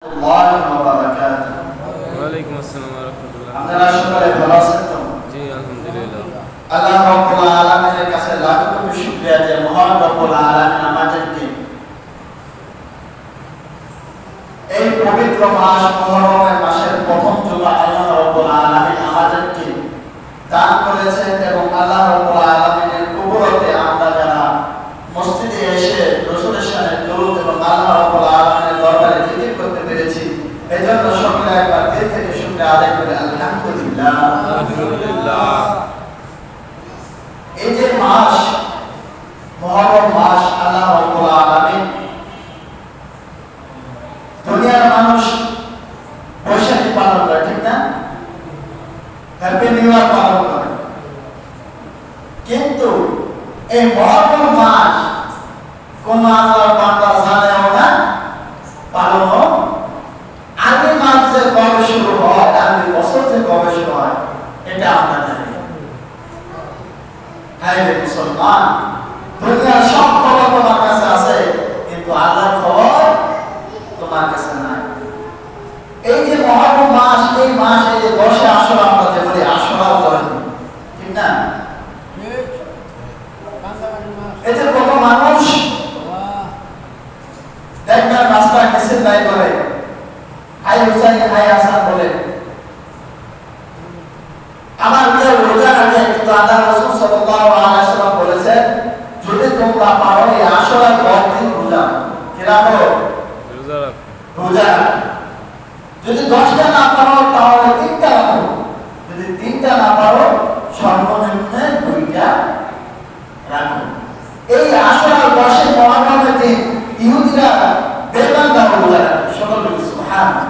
ওয়ালাইকুম আসসালাম ওয়া রাহমাতুল্লাহ। আপনারা সকলে ভালো আছেন তো? জি আলহামদুলিল্লাহ। আল্লাহ রাব্বুল আলামিনের কাছে লাখ কোটি শুকরিয়া যে মহান রব্বুল আলামিন আমাদেরকে এই পবিত্র মাস মুহররমের মাসের প্রথম জুমা আল্লাহ রাব্বুল আলামিন আমাদেরকে দান করেছেন এবং আল্লাহ রাব্বুল আলামিনের কুদরতে আমরা যারা মসজিদে এসে রাসূলের শানে দরুদ এবং আল্লাহ রাব্বুল আলামিনের দরবারে জিকির করতে পেরেছি। এজন্য সকলে একবার দিল থেকে শুকরিয়া আদায় করে আলহামদুলিল্লাহ। আলহামদুলিল্লাহ। এই যে মাস মুহররম মাস আল্লাহ রাব্বুল আলামিন দুনিয়ার মানুষ বৈশাখী পালন করে, ঠিক না? হ্যাপি নিউ ইয়ার পালন করে, কিন্তু এই মুহররম মাস কোন আল্লাহর বান্দা জানেও না, পালনও আরবি মাস যে কবে শুরু হয়, আরবি বছর যে কবে শুরু হয়, এটা আমরা জানি। হ্যাঁ রে মুসলমান, দুনিয়ার সব খবর তোমার কাছে আছে, কিন্তু আল্লাহর খবর তোমার কাছে নাই। এই যে মুহররম মাস, এই মাস এই যে 10 আশুরা আমরা যে বলি, আশুরা বলেন, ঠিক না? এই যে কত মানুষ দেখবেন রাস্তা কিসের দায় করে, হাই হুসাইন হাই হাসান বলে, আমার কেউ রোজা রাখে, কিন্তু আল্লাহ রাসূল সাল্লাল্লাহু আলাইহি ওয়াসাল্লাম বলেছেন যদি তোমরা পারো এই আশুরার 10 দিন রোজা কি রাখো, রোজা রাখো। যদি 10টা না পারো তাহলে 3টা রাখো, যদি 3টা না পারো সর্বনিম্ন 2টা রাখো। এই আশুরার 10 মুহররমের দিন ইহুদিরা বেবান্দা রোজা রাখে। সকলে সুবহানাল্লাহ।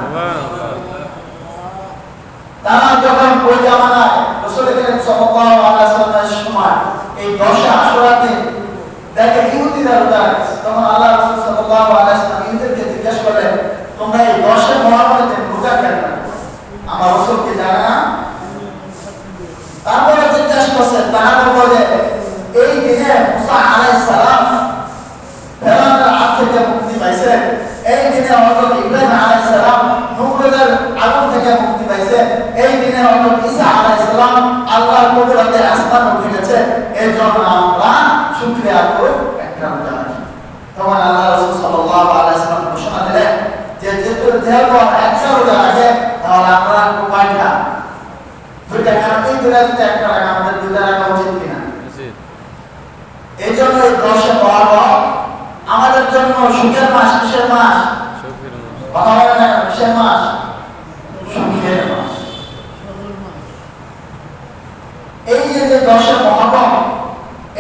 তারা যখন ওই জামানায় রাসূল করিম সাল্লাল্লাহু আলাইহি ওয়াসাল্লামের সময় এই 10 আশুরা দিন দেখে ইহুদিরা রোজা রাখছে, তখন আল্লাহ রাসূল সাল্লাল্লাহু আলাইহি ওয়াসাল্লাম ইহুদিদেরকে জিজ্ঞেস করলেন, তোমরা এই 10 মুহররমের দিন রোজা কেন রাখো? আমার রাসূল কি জানে না? তারপরে জিজ্ঞেস করছে, তারা বলে এই দিনে মুসা আলাইহিস সালাম ফেরাউনের হাত থেকে মুক্তি পাইছে, এই দিনে হযরত ইব্রাহিম আলাইহিস সালাম নমরুদের আগুন থেকে মুক্তি পাইছে, এই দিনে হযরত ঈসা আলাইহিস সালাম আল্লাহর কুদরতে আসমান উঠে গেছে, এজন্য আমরা শুকরিয়া করে একটা রোজা রাখি। তখন আল্লাহ রাসূল সাল্লাল্লাহু আলাইহি ওয়াসাল্লাম ঘোষণা দিলেন যে যেহেতু একটা রোজা রাখে তাহলে আমরা কয়টা? 2টা। কারণ এই দুইটা যদি একটা রাখা, আমাদের 2টা রাখা উচিত কিনা? এই জন্য এই 10 মুহররম আমাদের জন্য সুখের মাস। কিসের মাস? কথা বলেন না, কিসের মাস? সুখের মাস। এই যে 10 মুহররম,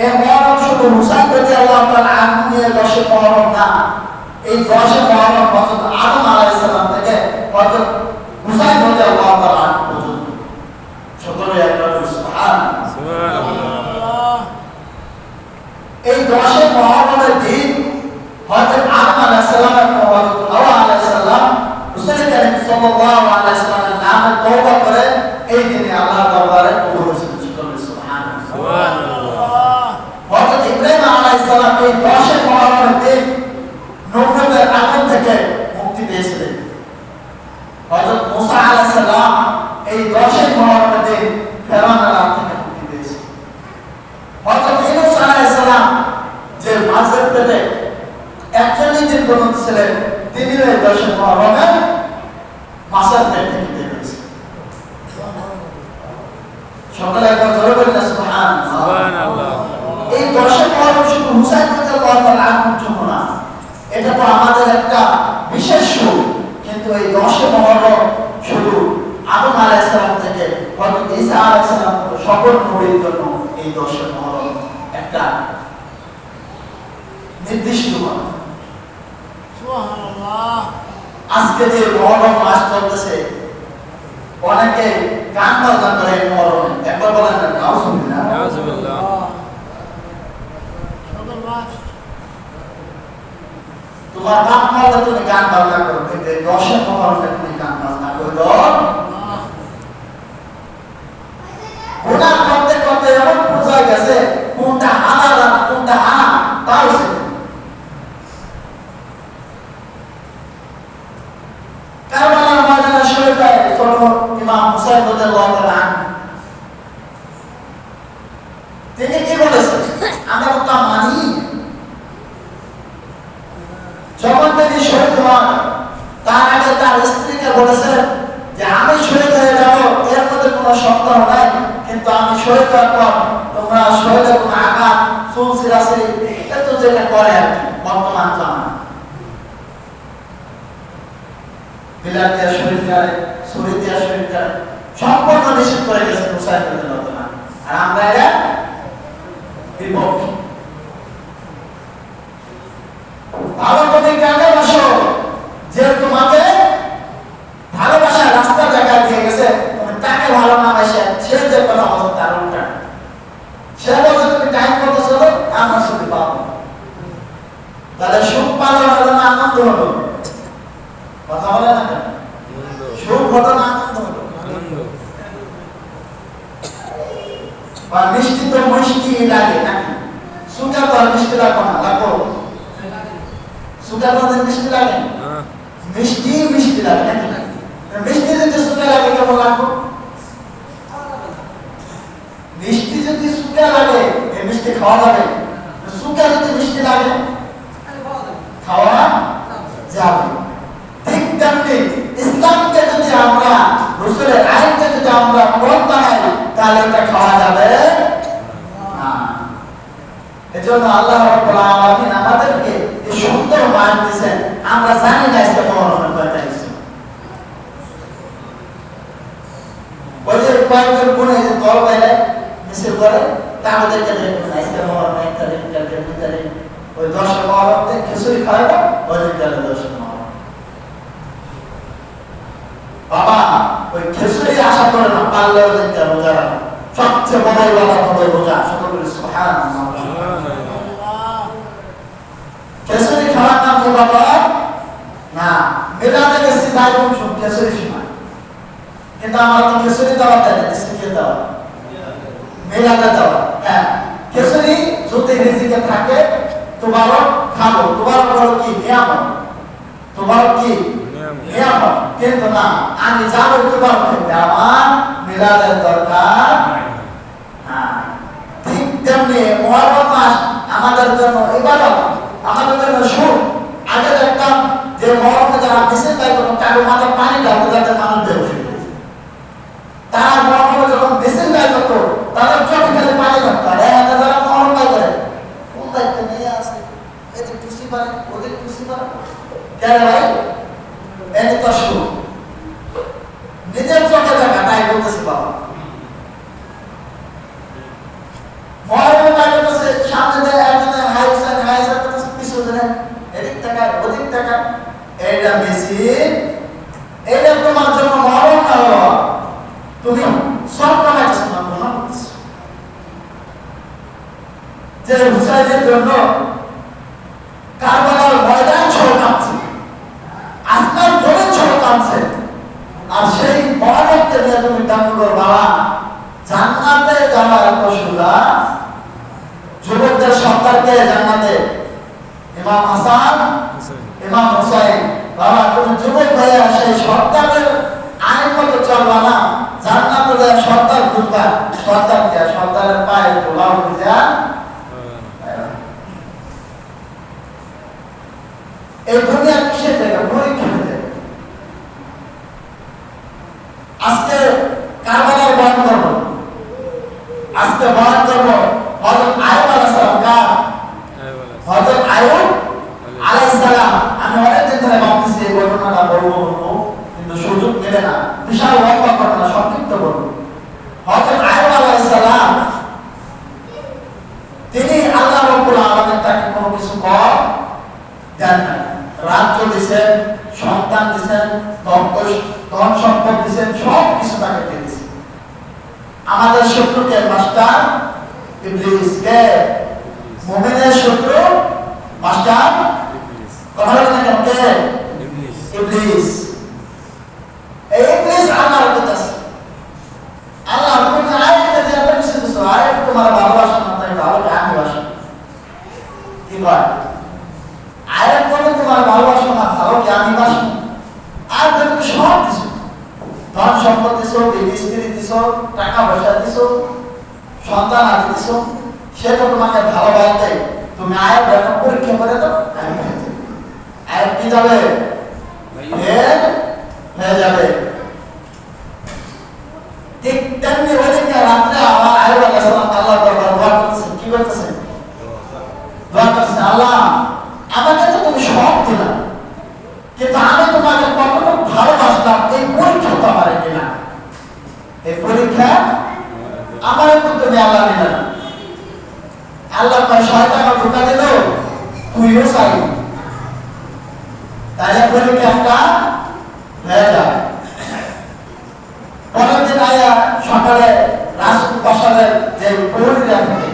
এই মুহররম শুধু হুসাইন রাদিয়াল্লাহু তাআলা আনহু নিয়ে 10 মুহররম না, এই 10 মুহররম হযরত আদম আলাইহিস সালাম থেকে হযরত হুসাইন রাদিয়াল্লাহু তাআলা আনহু পর্যন্ত। সকলে একবার সুবহানাল্লাহ সুবহানাল্লাহ। এই 10 মুহররমের দিন হযরত আদম আলাইহিস সালাম এবং হযরত হাওয়া আলাইহিস সালাম রাসূল করিম সাল্লাল্লাহু আলাইহি ওয়াসাল্লামের নামে তওবা করে এই দিনে আল্লাহর দরবারে কবুল হয়েছিল। সুবহানাল্লাহ সুবহানাল্লাহ। হযরত ইব্রাহিম আলাইহিস সালাম এই 10 মুহররমের দিন নমরুদের আগুন থেকে মুক্তি পেয়েছিলেন। হযরত মুসা আলাইহিস সালাম এই 10 মুহররমের দিন ফেরাউনের হাত থেকে মুক্তি পেয়েছিলেন। হযরত ইউনূস আলাইহিস সালাম যে মাছের পেটে 41 দিন পর্যন্ত ছিলেন, তিনি এই 10 মুহররমে মাছের পেট থেকে বের হয়েছেন। সকলে একবার জোরে বলেন সুবহানাল্লাহ সুবহানাল্লাহ। এই 10 মুহররম শুধু হুসাইন রাদিয়াল্লাহু তাআলা আনহুর জন্য না, এটা তো আমাদের একটা বিশেষ সুখ, কিন্তু এই 10 মুহররম শুধু আদম আলাইহিস সালাম থেকে হযরত ঈসা আলাইহিস সালাম সকল নবীর জন্য এই 10 মুহররম একটা নির্দিষ্ট মাস। সুবহানাল্লাহ। আজকে যে মুহররম মাস চলতেছে, অনেকে গান বাজনা করে মুহররমে, একবার বলেন না নাউজুবিল্লাহ নাউজুবিল্লাহ। তোমার বাপ মারা তুমি গান বাজনা করো, কিন্তু 10 মুহররমে তুমি গান বাজনা করো। গুনাহ করতে করতে এমন বোঝা গেছে কোনটা হালাল আর কোনটা হারাম তাও কারবালার ময়দানে শহীদ হয় ছোট ইমাম হুসাইন রাদিয়াল্লাহু তাআলা আনহু। তিনি কি বলেছেন? আমরা তো তা মানি। যখন তিনি শহীদ হন তার আগে তার স্ত্রীকে বলেছেন যে আমি শহীদ হয়ে যাব, এর মধ্যে কোনো সন্দেহ নাই, কিন্তু আমি শহীদ হওয়ার পর তোমরা শহীদের কোনো আঘাত চুল ছিঁড়াছিঁড়ি এটা তো যেটা করে আর কি বর্তমান জামানা, বিলাত দিয়া শহীদ করে, ছুরি দিয়া শহীদ করে, সম্পূর্ণ নিষেধ করে গেছেন হুসাইন রাদিয়াল্লাহু তাআলা। আর আমরা এটা বিপক্ষে। ভালো করে কাকে বসো যে তোমাকে ভালোবাসার রাস্তা দেখা দিয়ে গেছে, তুমি তাকে ভালো না বাসে সে যে কথা বলছে তার উল্টা। সে বলছে তুমি টাইম করতে চলো, আমার সাথে পাবো, তাহলে সুখ পালো হলো না আনন্দ হলো? কথা বলে না কেন? সুখ হলো না আনন্দ হলো? বা মিষ্টি তো মিষ্টি লাগে নাকি? সুখা তো আর মিষ্টি লাগবো না, লাগবো? সুখা তো মিষ্টি লাগে, মিষ্টি মিষ্টি লাগে নাকি? মিষ্টি যদি সুখা লাগে কেমন লাগবো? মিষ্টি যদি সুখা লাগে এই মিষ্টি খাওয়া যাবে, সুখা যদি মিষ্টি লাগে খাওয়া যাবে। ঠিক তেমনি ইসলামকে যদি আমরা রাসূলের আইনকে যদি আমরা পথ বানাই তাহলে এটা খাওয়া যাবে না। এজন্য আল্লাহ রাব্বুল আলামিন আমাদেরকে এই সুন্দর মাস দিয়েছেন। আমরা জানি না আজকে মুহররমের কয়টা দিয়েছে। ওই যে কয়েকজন কোনে যে দল বাইরে মিছিল করে তাদেরকে দেখুন আজকে মুহররমের একটা দিন কালকে দুই তারিখ ওই 10 মুহররমে খিচুড়ি খাওয়াবো, ওই দিন কালে 10 মুহররম। বাবা ওই খিচুড়ি আশা করে না পারলে ওই দিন রোজা রাখো। সবচেয়ে বড় ইবাদত হবে রোজা। সকলে সুবহানাল্লাহ। খিচুড়ি খাওয়ার নাম ইবাদত না। মিলাদে গেছি যাই বলুন সব খিচুড়ি সময়, কিন্তু আমরা তো খিচুড়ি দেওয়া দেয় না, খিচুড়ি দেওয়া মিলাদে দেওয়া। হ্যাঁ, খিচুড়ি যদি রিজিকে থাকে তোমারও খাবো, তোমার বড় কি নিয়ামত, তোমার কি নিয়ামত, কিন্তু না আমি যাবো তোমার থেকে, আমার মিলাদের দরকার। হ্যাঁ, ঠিক তেমনি মুহররম মাস আমাদের জন্য ইবাদত, আমাদের জন্য সুখ। আগে দেখতাম যে মুহররমে যারা মিছিল তাই কোনো কারো মাথায় পানি ঢালতে যাতে মানুষ বেহুশ হয়ে যায়। তারা মুহররমে যখন মিছিল গায়ে করতো তাদের চোখে খালি পানি থাকতো। আর এখানে যারা মুহররম গায়ে করে কোন দায়িত্ব নিয়ে আসে, এদের খুশি পারে ওদের খুশি পারে কেন ভাই? এনে তো সুখ নিজের চোখে দেখা, তাই বলতেছি বাবা। মুহররমে গায়ে করতেছে, সামনে দেয় একজনে হাই হুসাইন হাই হুসাইন করতেছে, পিছনে এদিক টাকা ওদিক টাকা, এইটা বেশি। এইটা তোমার জন্য মুহররম না হলো, তুমি সব কামাইতেছ না, গুনাহ করতেছ। যে হুসাইনের জন্য কারবালার ময়দান ছোট কাঁপছে, আসমান জমি ছোট কাঁপছে, আর সেই মুহররমকে নিয়ে তুমি দাম করো বাবা জান্নাতে যাওয়া এত সোজা। যুবকদের সন্তানকে জান্নাতে, ইমাম হাসান ইমাম হুসাইন, বাবা তুমি যুবক হয়ে সেই সন্তানের আইন মতো চলবা না, জান্নাতে যায় সন্তান খুঁজবা, সন্তানকে সন্তানের পায়ে ধুলাও ভিজা। এই দুনিয়া কিসের জায়গা? পরীক্ষার জায়গা। আজকে কারবালার বয়ান করব, আজকে বয়ান করব হযরত আইয়ুব আলাইহিস সালাম। কার? হযরত আইয়ুব আলাইহিস সালাম। আমি অনেকদিন ধরে ভাবতেছি এই ঘটনাটা বলবো কিন্তু সুযোগ মেলে না। বিশাল লম্বা ঘটনা, সংক্ষিপ্ত বলবো। হযরত আইয়ুব আলাইহিস সালাম তিনি আল্লাহ রাব্বুল আলামিন তাকে কোনো কিছু কর দেন না। রাজ্য দিয়েছেন, সন্তান দিয়েছেন, ধন সম্পদ দিয়েছেন, সব কিছু তাকে দিয়ে দিয়েছেন। আমাদের শত্রুকে মাস্টার ইবলিস। কে? মুমিনের শত্রু মাস্টার কথা বলেন না কেন? কে? ইবলিস। এই ইবলিস আমার কাছে আল্লাহ তুমি আয়াতে যে একটা কিছু দিছো, আয়াত তোমার ভালোবাসা না, তাই ভালো আমি বাসি। কি বল? আয়াত বলে তোমার ভালোবাসা না, ভালো কি আমি বাসি? আর তুমি সব দিছো, ধন সম্পদ দিছো, বিবি স্ত্রী দিছো, টাকা পয়সা দিছো, সন্তান আদি দিছো, সে তো তোমাকে ভালোবাসে। তুমি আয়াত এখন পরীক্ষা করে দাও, আয়াত কি যাবে হয়ে যাবে। ঠিক তেমনি ওইদিকে রাত্রে আমার আয়ুব আলাইহিস সালাম আল্লাহ দরবারে দোয়া করতেছেন। কি করতেছেন? দোয়া করতেছেন, আল্লাহ আমাকে তো তুমি সব দিলা, কিন্তু আমি তোমাকে কতটুকু ভালোবাসলাম এই পরীক্ষা তো আমার কিনা, এই পরীক্ষা আমার তো তুমি আল্লাহ দিলা। আল্লাহ শয়তানকে ধোঁকা দিল, তুইও চাই, তাহলে পরীক্ষাটা হয়ে যায়। পরের দিন আয়া সকালে রাজপ্রাসাদের যে প্রহরীরা থাকে,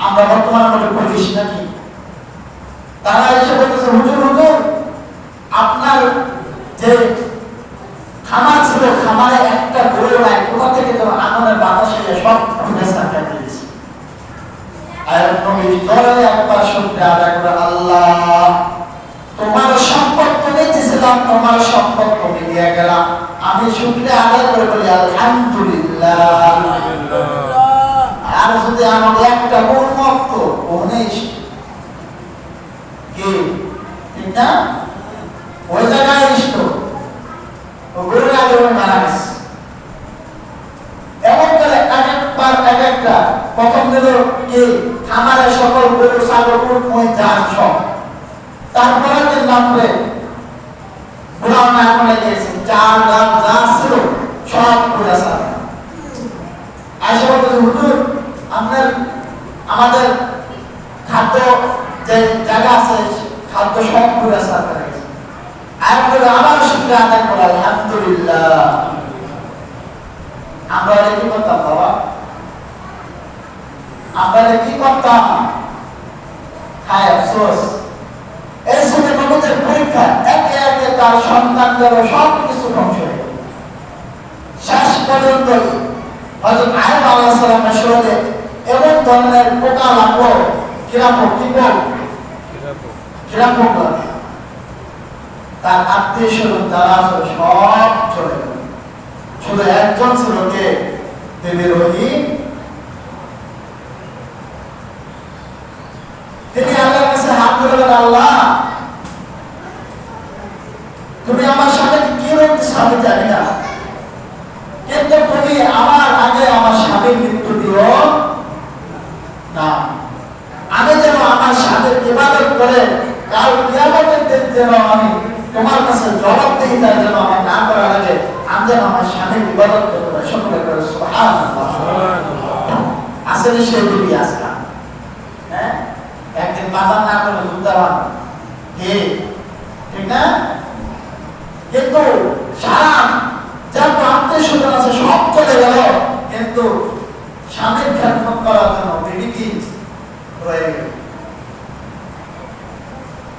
আমরা বর্তমানে মনে পুলিশ নাকি, তারা এসে বলতেছে, হুজুর হুজুর আপনার যে খামার ছিল, খামারে একটা গরু নাই, কোথা থেকে যেন আগুনের বাতাসে সব ফুটে সাক্ষা দিয়েছে। আয়াত নবী জোরে একবার শুনতে আদায় করে, আল্লাহ তোমার সম্পদ তুমি দিয়েছিলাম, তোমার সম্পদ তুমি দিয়ে গেলাম, আমি শুকরিয়া আদায় করে বলি আলহামদুলিল্লাহ। আর যদি আমাদের একটা উন্মুক্ত অনিষ্ট কি ঠিক না, ওই জায়গায় ইষ্ট গরুর আগে মারা গেছে। এমন করে একবার এক একটা প্রথম দিল কি খামারে সকল গরু ছাগল উট মহিষ যান সব, তারপরে দিন রাত্রে ঘোড়া না করে গিয়েছে, চার গান যা ছিল সব ঘুরে সাথে আইসা বলতেছে, হুজুর আপনার আমাদের খাদ্য যে জায়গা আছে খাদ্য সব ঘুরে সাথে গেছে। আবার শুকরিয়া আদায় করে আলহামদুলিল্লাহ। আমরা কি করতাম বাবা? আমরা কি করতাম? হায় আফসোস, এই সময় আমাদের পরীক্ষা একে একে তার সন্তানদের সব কিছু ধ্বংস হয়ে গেল। শেষ পর্যন্ত হযরত আয়ুব আলাইহিস সালামের শরীরে এমন ধরনের পোকা লাগলো, কিরাপোক তার আত্মীয় স্বজন যারা আছে সব চলে গেল। শুধু একজন ছিল কে? দেবী রহিম। তিনি আল্লাহর কাছে হাত ধরলেন, আল্লাহ তুমি আমার সাথে কি করতেছ আমি জানি না, কিন্তু তুমি আমার আগে আমার স্বামীর মৃত্যু দিও না। আমি যেন আমার স্বামীর ইবাদত করে কাল কিয়ামতের দিন যেন আমি তোমার কাছে জবাবদিহিতা যেন আমার না করা লাগে, আমি যেন আমার স্বামীর ইবাদত করতে পারি। সকলে করে সুবহানাল্লাহ। আসলে সেই দিবি আজকে হ্যাঁ, একদিন বাজার না করে যুদ্ধাবান কে ঠিক না, কিন্তু সারা যা আত্মীয় স্বজন আছে সব চলে গেল, কিন্তু স্বামীর খেদমত করার জন্য বিবিটি রয়ে গেল।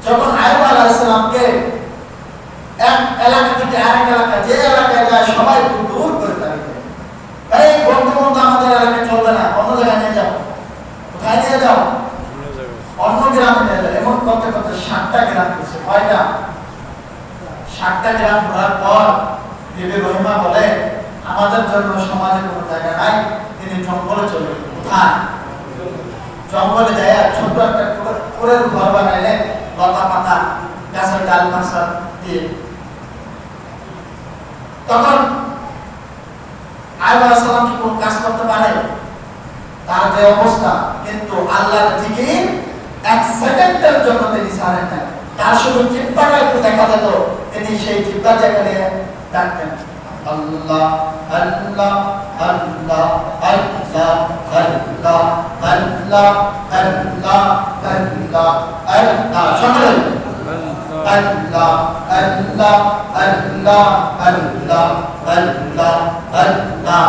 যখন আয়ুব আলাইহিস সালামকে এক এলাকা থেকে আরেক এলাকা, যে এলাকায় যায় সবাই দূর করে তাড়িয়ে দেয়, এই বন্ধু বন্ধু আমাদের এলাকায় চলবে না, অন্য জায়গায় নিয়ে যাও। কোথায় নিয়ে যাও? অন্য গ্রামে নিয়ে যাও। এমন করতে করতে 7টা গ্রাম করছে। কয়টা? 7টা গ্রাম ঘোরার পর বিবি রহিমা বলে, আমাদের জন্য সমাজে কোনো জায়গা নাই। তিনি জঙ্গলে চলে গেলেন। কোথায়? জঙ্গলে যায় ছোট একটা কুড়ের ঘর বানাইলেন, লতা পাতা গাছের ডাল মাছা দিয়ে। তখন আয়ুব আলাইহিস সালাম কি কোন কাজ করতে পারে? তার যে অবস্থা, কিন্তু আল্লাহর দিকে এক সেকেন্ডের জন্য তিনি ছাড়েন না। তার শুধু জিহ্বাটা একটু দেখা যেত, তিনি সেই জিহ্বা জায়গায় ডাকতেন, আল্লাহ আল্লাহ আল্লাহ আল্লাহ আল্লাহ আল্লাহ আল্লাহ আল্লাহ আল্লাহ। সকলে আল্লাহ আল্লাহ আল্লাহ আল্লাহ আল্লাহ আল্লাহ আল্লাহ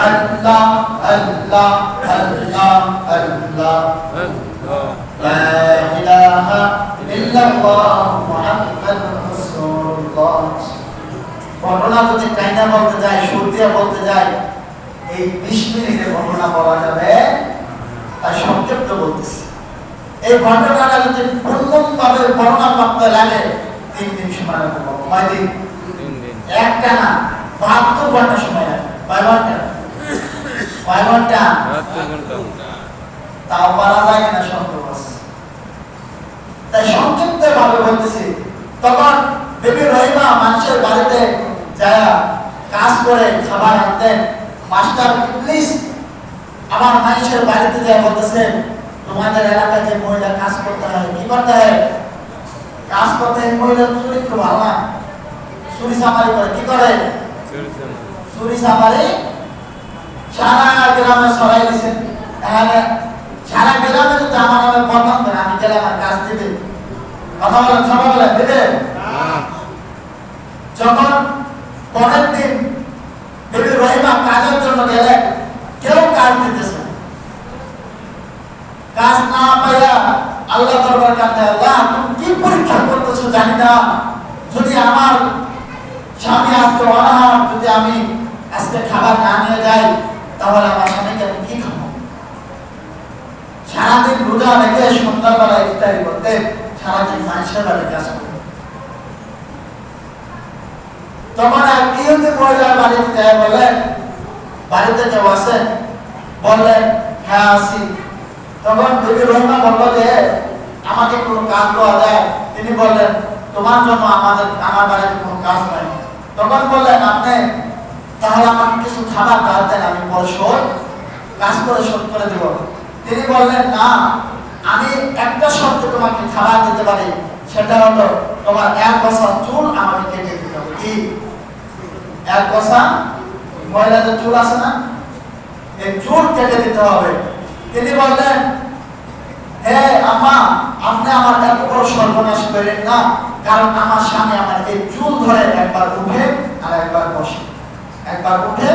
আল্লাহ আল্লাহ আল্লাহ আল্লাহ লা ইলাহা ইল্লাল্লাহ মুহাম্মাদুর রাসূলুল্লাহ। ঘটনা যদি কাইনা বলতে যায়, সুর দিয়ে বলতে যায়, এই 20 মিনিটে ঘটনা বলা যাবে, তাই সংক্ষিপ্ত বলতেছি। এই ঘটনাটা যদি পূর্ণভাবে বর্ণনা করতে লাগে 3 দিন সময় লাগবে। কয় দিন? 3 দিন। একটা না, 72 ঘন্টা সময় লাগবে। কয় ঘন্টা? কয় ঘন্টা? 72 ঘন্টা। তাও পারা যায় কিনা সন্দেহ আছে। তাই সংক্ষিপ্ত ভাবে বলতেছি, তখন বিবি রহিমা মানুষের বাড়িতে যায় কাজ করে খাবার আনতেন। মাস্টার ইবলিস আমার মানুষের বাড়িতে যায় বলতেছে, তোমাদের এলাকায় যে মহিলা কাজ করতে হয়, কি করতে হয়? কাজ করতে হয়। মহিলার চরিত্র ভালো না, চুরি চামারি করে। কি করে? চুরি চামারি সারা গ্রামে ছড়াই দিয়েছেন। তাহলে সারা গ্রামে যদি আমার নামে বদনাম করে, আমি গেলে আমার কাজ দিবে? কথা বলেন, সবাই বলেন, দিবে? যখন পরের দিন বিবি রহিমা কাজের জন্য গেলে, কেউ কাজ দিতেছে না। কাজ না পাইয়া আল্লাহ দরবার কাঁদে, আল্লাহ তুমি কি পরীক্ষা করতেছো জানি না, যদি আমার স্বামী আজকে অনাহার, যদি আমি আজকে খাবার না নিয়ে যাই, তাহলে আমার স্বামীকে আমি কি খাবো? সারাদিন রোজা রেখে সন্ধ্যাবেলা ইফতারি করতে, সারাদিন মানুষের বাড়ি কাজ করতে। তখন এক ইহুদি মহিলার বাড়িতে যায়, বললেন বাড়িতে কেউ আছে? বললেন হ্যাঁ আছি। তখন বিবি রহিমা বলল যে আমাকে কোনো কাজ দেওয়া যায়? তিনি বললেন তোমার জন্য আমার বাড়িতে কোনো কাজ নাই। তখন বললেন আপনি তাহলে আমাকে কিছু খাবার দাও দেন, আমি পরে কাজ করে শোধ করে দেব। তিনি বললেন না, আমি একটা শর্তে তোমাকে খাবার দিতে পারি, সেটা হলো তোমার 1 বছর চুল আমাকে কেটে দিতে হবে। কি? 1 বছর মহিলাদের চুল আছে না, এই চুল কেটে দিতে হবে। তিনি বললেন হে আম্মা, আপনি আমার এত বড় সর্বনাশ করেন না, কারণ আমার স্বামী আমার এই চুল ধরে একবার উঠে আর একবার বসে, একবার উঠে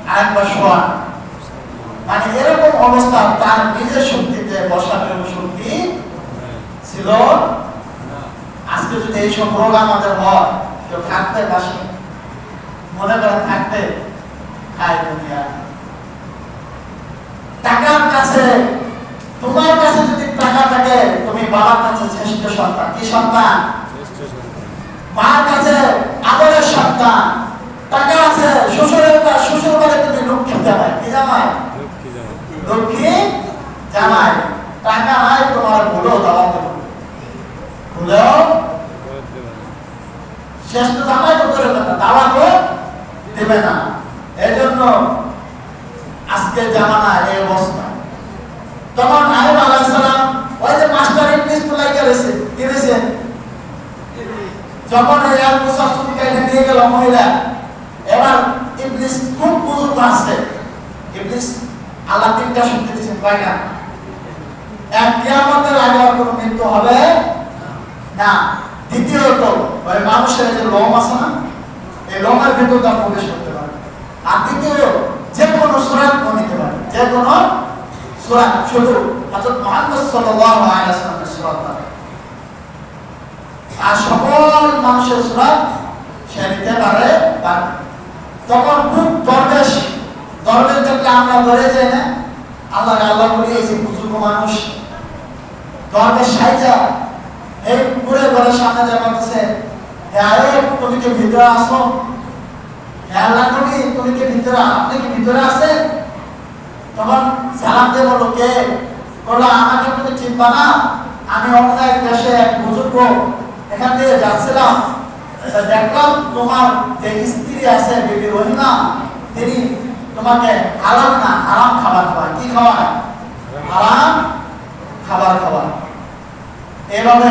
আর একবার শোয়ান। মানে এরকম অবস্থা, তার নিজের শক্তিতে বসার শক্তি ছিল। আজকে যদি এইসব রোগ আমাদের হয়, কেউ থাকতে পারছে? মনে করেন থাকতে খায় দুনিয়া। টাকার কাছে, তোমার কাছে যদি টাকা থাকে, তুমি বাবার কাছে শ্রেষ্ঠ সন্তান। কি সন্তান? মার কাছে আদরের সন্তান। টাকা আছে, শ্বশুর বাড়ি তুমি লক্ষ্মী জামাই। কি জামাই? লক্ষ্মী জামাই। টাকা নাই, তোমার ভুলো দেওয়া দেবো, ভুলেও শ্রেষ্ঠ জামাই তো করে না, দাওয়াতও দেবে না। এজন্য আজকে জামানা এই অবস্থা। তখন আইয়ুব আলাইহিস সালাম ওই যে মাস্টার ইবলিস তুলাই করেছে, কি হয়েছে? যখন এই মুসা চুল কেটে নিয়ে গেল মহিলা, এবার ইবলিস খুব বুজুর্গ আছে। ইবলিস আল্লাহ 3টা শক্তি দিয়েছেন, কয়টা? এক, কিয়ামতের আগে আর কোনো মৃত্যু হবে না। দ্বিতীয়ত ওই মানুষের যে লোম আছে না, এই লোমের ভিতর তার প্রবেশ করতে পারে। আর দ্বিতীয়, যে কোনো সূরাত নিতে পারে, যে কোনো সূরাত, শুধু হযরত মুহাম্মদ সাল্লাল্লাহু আলাইহি ওয়াসাল্লামের সূরাত না, আর সকল মানুষের সূরাত সে নিতে পারে। তখন খুব দরবেশ দেখলে আমরা ধরে যাই না, আল্লাহ বলি এই যে বুজুর্গ মানুষ দরবেশ সাইজা এই পুরে ঘরের সামনে যা বলতেছে, হে আইয়ুব তুমি কি ভিতরে আসো? হে আল্লাহ নবী তুমি কি ভিতরে, আপনি কি ভিতরে আছেন? তখন সালাম দিয়ে বলল কে? বলল আমাকে তুমি চিনবা না, আমি অন্য এক দেশে এক বুজুর্গ, এখান দিয়ে যাচ্ছিলাম, দেখলাম তোমার যে স্ত্রী আছে বিবি রহিমা, তিনি তোমাকে হারাম না হারাম খাবার খাওয়ায়। কি খাওয়ায়? হারাম খাবার খাওয়ায়। এভাবে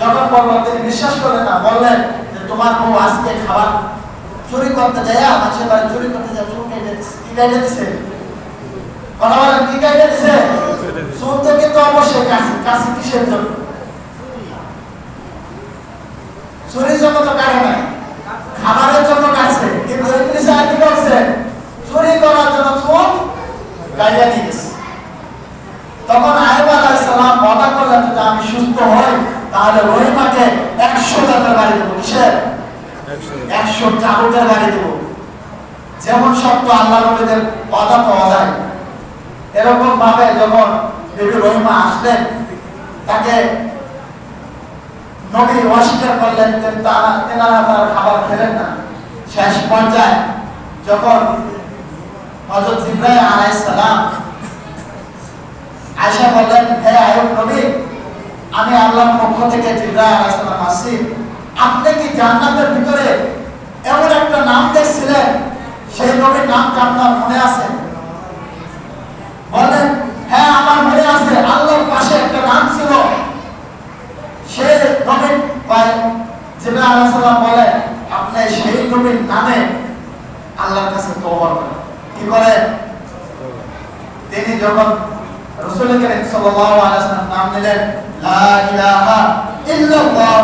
যখন বললেন, তিনি বিশ্বাস করলেন না, বললেন যে তোমার বউ আজকে খাবার চুরি করতে যায়, মানুষের বাড়ি চুরি করতে যায়, চুল কেটে কি কেটে দিছে? কথা বলেন, কি কেটে দিছে? চুল তো কিন্তু অবশ্যই কাছে কিসের জন্য? চুরির জন্য তো কাটে নাই, খাবারের জন্য কাটছে। কিন্তু ইবলিস কি বলছে? চুরি করার জন্য চুল কাটিয়ে দিয়েছে। তখন আইয়ুব আলাইহিস সালাম ওয়াদা করলেন যদি আমি সুস্থ হই, তাহলে রহিমাকে 100 টাকার বাড়ি দেবো। কিসের? 100 চাবুকের বাড়ি দেবো। যেমন শব্দ আল্লাহ নবীদের ওয়াদা পাওয়া যায়, এরকম ভাবে যখন বিবি রহিমা আসলেন, তাকে নবী অস্বীকার করলেন, তেনারা তার খাবার খেলেন না। শেষ পর্যায়ে যখন হযরত জিবরাইল আলাইহিস সালাম আয়েশা বললেন, হে আয়ুব নবী, আমি আল্লাহর পক্ষ থেকে জিবরাইল আলাইহিস সালাম আসছি, আপনি কি জান্নাতের ভিতরে এমন একটা নাম দেখছিলেন, সেই নবীর নামটা আপনার মনে আছে? বলেন, হ্যাঁ আমার মনে আছে, আল্লাহর পাশে একটা নাম ছিল। সে নবীর জিবরাইল আলাইহিস সালাম বলে, আপনি সেই নবীর নামে আল্লাহর কাছে তওবা করেন। কি করেন? তিনি যখন রাসূল করিম সাল্লাল্লাহু আলাইহি ওয়াসাল্লাম নাম নিলেন, লা ইলাহা ইল্লাল্লাহ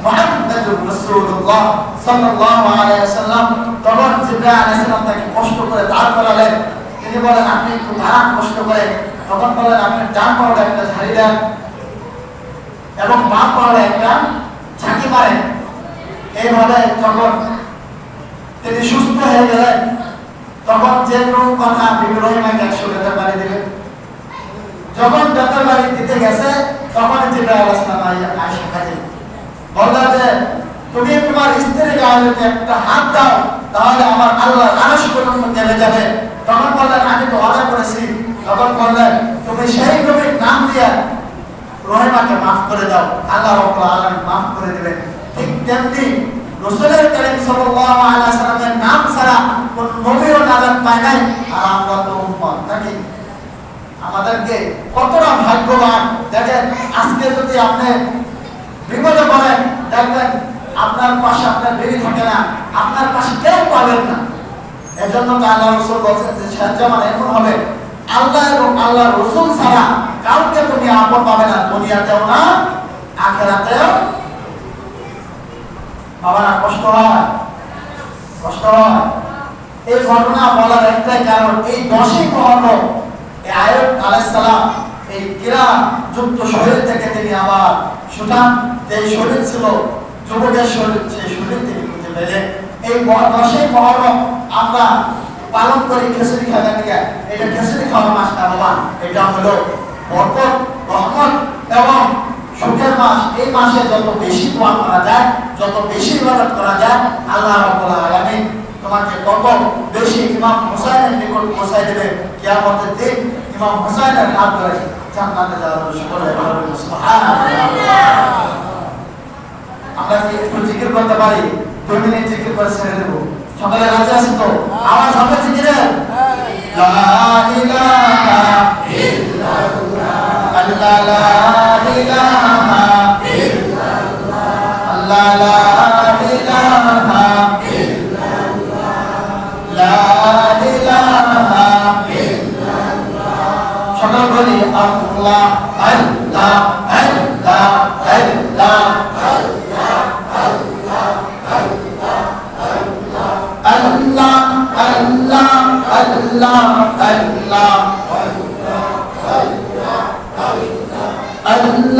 মুহাম্মাদুর রাসূলুল্লাহ সাল্লাল্লাহু আলাইহি ওয়াসাল্লাম, তখন জিবরাইল আলাইহিস সালাম তাকে কষ্ট করে দাঁড় করালেন। তিনি বলেন, আপনি একটু দাঁড়ান কষ্ট করে। তখন বলেন, আপনি ডান পাওয়াটা একটা ঝাড়ি দেন এবং বাম পাওয়াটা একটা ঝাঁকি মারেন। এইভাবে যখন তিনি সুস্থ হয়ে গেলেন, তখন যে কোনো কথা বিবি রহিমাকে 100 বেতার বাড়ি দিলেন। যখন বেতার বাড়ি দিতে গেছে, তখন জিবরাইল আলাইহিস সালাম আয়েশা কাছে বললেন যে, তুমি তোমার স্ত্রীর গায়ে একটা হাত দাও, তাহলে আমার আল্লাহ আরশ পর্যন্ত নেমে যাবে। তখন বললেন, আমি তো ওয়াদা করেছি। তখন বললেন, তুমি সেই নবীর নাম দিয়ে রহিমাকে মাফ করে দাও, আল্লাহ রাব্বুল আলামিন মাফ করে দিবেন। ঠিক তেমনি রাসূল করিম সাল্লাল্লাহু আলাইহি ওয়াসাল্লামের নাম ছাড়া কোন নবীও নাজাত পায় নাই, আর আমরা তো উম্মত নাকি? আমাদেরকে কতটা ভাগ্যবান দেখেন। আজকে যদি আপনি বিপদে পড়েন, দেখবেন আপনার পাশে আপনার বেরি থাকে না, আপনার পাশে কেউ পাবেন না। এজন্য তো আল্লাহ রাসূল বলেছেন যে শেষ জামানা এমন হবে, আল্লাহ এবং আল্লাহর রাসূল ছাড়া কাউকে তুমি আপন পাবে না, দুনিয়াতেও না আখিরাতেও। বাবারা কষ্ট হয়, কষ্ট হয়। এই ঘটনা বলার একটাই কারণ, এই 10ই মুহররম এই আয়ুব আলাইহিস সালাম এই কিরাম যুক্ত শরীর থেকে তিনি আবার সুঠাম যে শরীর ছিল, যুবকের শরীর, সেই শরীর তিনি খুঁজে পেলেন। এই 10ই মুহররম আমরা পালন করি খিচুড়ি খাওয়ার থেকে। এটা খিচুড়ি খাওয়ার মাস না বাবা, এটা হলো বরকত, রহমত এবং সুখের মাস। এই মাসে যত বেশি দোয়া করা যায়, যত বেশি ইবাদত করা যায়, আল্লাহ রাব্বুল আলামিন তোমাকে তত বেশি ইমাম হুসাইনের নিকট পৌঁছায় দেবে। কিয়ামতের দিন ইমাম হুসাইনের হাত ধরে জান্নাতে যাওয়ার সকলে সুবহানাল্লাহ। আমরা কি একটু জিকির করতে পারি? 2 মিনিট জিকির করে ছেড়ে দেব। সকলে রাজি আছেন তো? আওয়াজ হবে জিকিরের? লা ইলাহা ইল্লাল্লাহ, আল্লাহ লা ইলাহা ইল্লাল্লাহ, আল্লাহ লা ইলাহা ইল্লাল্লাহ, লা ইলাহা ইল্লাল্লাহ। সকলে বলি আল্লাহ আল্লাহ আল্লাহ আল্লাহ Allah, Allah, Allah, Allah, Allah, Allah,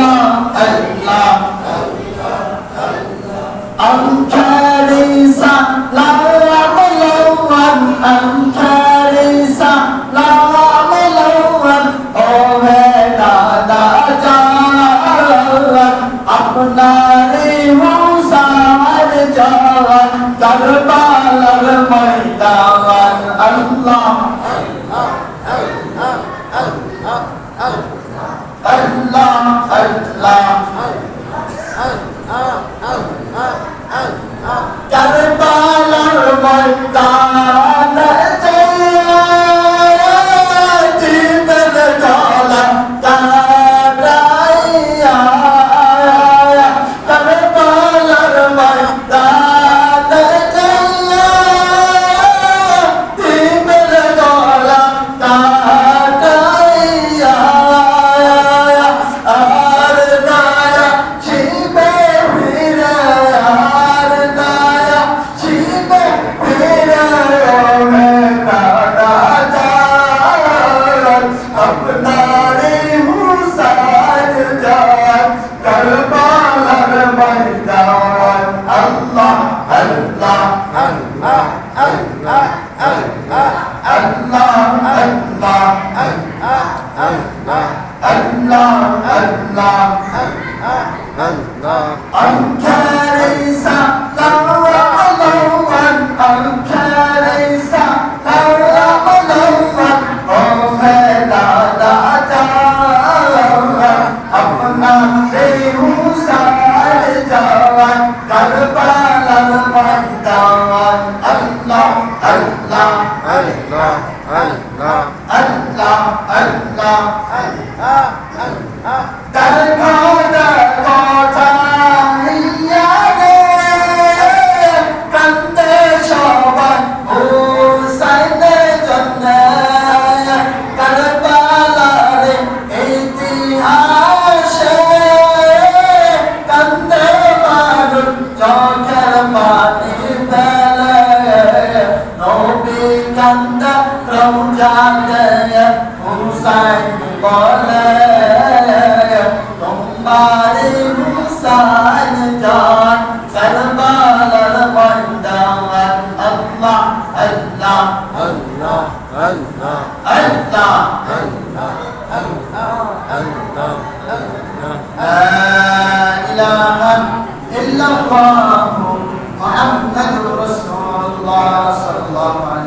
Antarisa, la malawan, Antarisa, la malawan, oh hey da da jalan, apnare husar jalan, darbalar maidan, Allah, Allah, Allah, Darbalar maidan jayati berjala taraya, Darbalar maidan jayati berjala taraya, ar daya chibe hiraya, ar daya chibe hiraya محمد رسول الله صلى الله عليه